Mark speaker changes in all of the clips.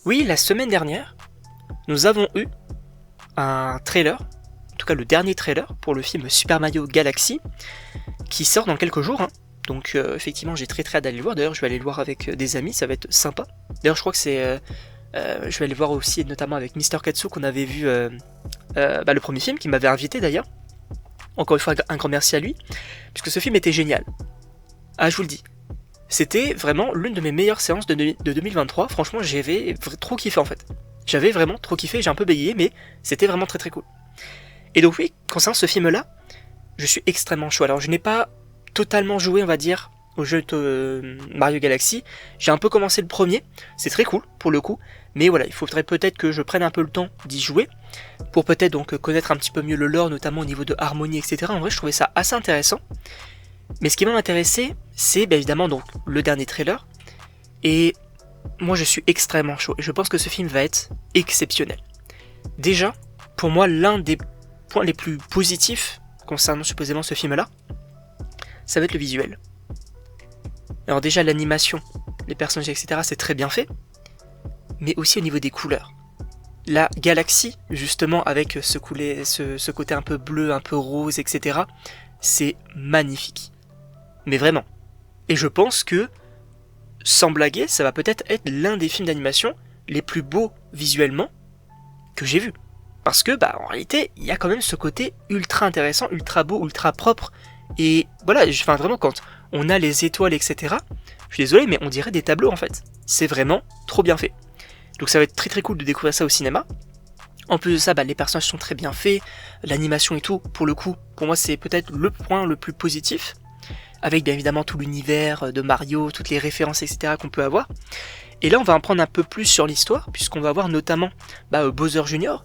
Speaker 1: Oui, la semaine dernière, nous avons eu un trailer, en tout cas le dernier trailer pour le film Super Mario Galaxy, qui sort dans quelques jours, hein. Donc effectivement j'ai très hâte d'aller le voir, d'ailleurs je vais aller le voir avec des amis, ça va être sympa. D'ailleurs je crois que je vais aller le voir aussi notamment avec Mister Katsu qu'on avait vu le premier film, qui m'avait invité d'ailleurs. Encore une fois un grand merci à lui, puisque ce film était génial. Ah je vous le dis, c'était vraiment l'une de mes meilleures séances de 2023, franchement j'avais trop kiffé en fait. J'avais vraiment trop kiffé, j'ai un peu bégayé, mais c'était vraiment très cool. Et donc oui, concernant ce film-là, je suis extrêmement chaud. Alors je n'ai pas totalement joué, on va dire, au jeu de Mario Galaxy. J'ai un peu commencé le premier, c'est très cool pour le coup, mais voilà, il faudrait peut-être que je prenne un peu le temps d'y jouer, pour peut-être donc connaître un petit peu mieux le lore, notamment au niveau de harmonie, etc. En vrai, je trouvais ça assez intéressant. Mais ce qui m'a intéressé, c'est évidemment donc le dernier trailer, et moi je suis extrêmement chaud, et je pense que ce film va être exceptionnel. Déjà, pour moi, l'un des points les plus positifs concernant supposément ce film-là, ça va être le visuel. Alors déjà, l'animation, les personnages, etc., c'est très bien fait, mais aussi au niveau des couleurs. La galaxie, justement, avec ce côté un peu bleu, un peu rose, etc., c'est magnifique. Mais vraiment. Et je pense que, sans blaguer, ça va peut-être être l'un des films d'animation les plus beaux visuellement que j'ai vu. Parce que, en réalité, il y a quand même ce côté ultra intéressant, ultra beau, ultra propre. Et voilà, enfin vraiment, quand on a les étoiles, etc., je suis désolé, mais on dirait des tableaux en fait. C'est vraiment trop bien fait. Donc ça va être très cool de découvrir ça au cinéma. En plus de ça, les personnages sont très bien faits, l'animation et tout, pour le coup, pour moi c'est peut-être le point le plus positif. Avec bien évidemment tout l'univers de Mario, toutes les références, etc. qu'on peut avoir. Et là, on va en prendre un peu plus sur l'histoire, puisqu'on va voir notamment Bowser Jr.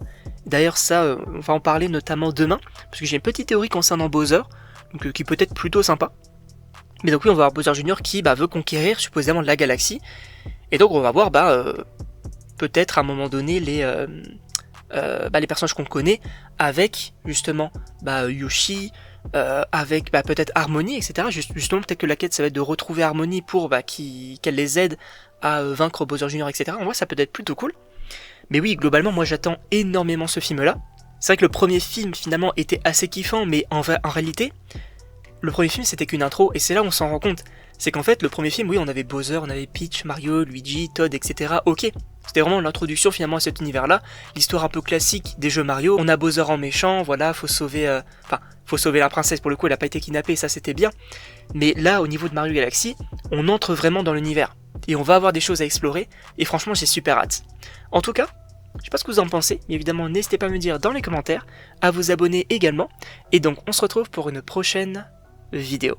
Speaker 1: D'ailleurs, ça, on va en parler notamment demain, parce que j'ai une petite théorie concernant Bowser, donc, qui peut être plutôt sympa. Mais donc oui, on va voir Bowser Jr. qui veut conquérir supposément la galaxie, et donc on va voir peut-être à un moment donné les personnages qu'on connaît, avec justement Yoshi, avec peut-être Harmony, etc. Justement, peut-être que la quête ça va être de retrouver Harmony pour qu'elle les aide à vaincre Bowser Jr., etc. En vrai, ça peut être plutôt cool. Mais oui, globalement, moi j'attends énormément ce film-là. C'est vrai que le premier film finalement était assez kiffant, mais en réalité, le premier film c'était qu'une intro, et c'est là où on s'en rend compte. C'est qu'en fait, le premier film, oui, on avait Bowser, on avait Peach, Mario, Luigi, Todd, etc. Ok, c'était vraiment l'introduction finalement à cet univers-là, l'histoire un peu classique des jeux Mario. On a Bowser en méchant, voilà, faut sauver la princesse, pour le coup, elle a pas été kidnappée, ça c'était bien. Mais là, au niveau de Mario Galaxy, on entre vraiment dans l'univers. Et on va avoir des choses à explorer, et franchement, j'ai super hâte. En tout cas, je sais pas ce que vous en pensez, mais évidemment, n'hésitez pas à me dire dans les commentaires, à vous abonner également, et donc on se retrouve pour une prochaine vidéo.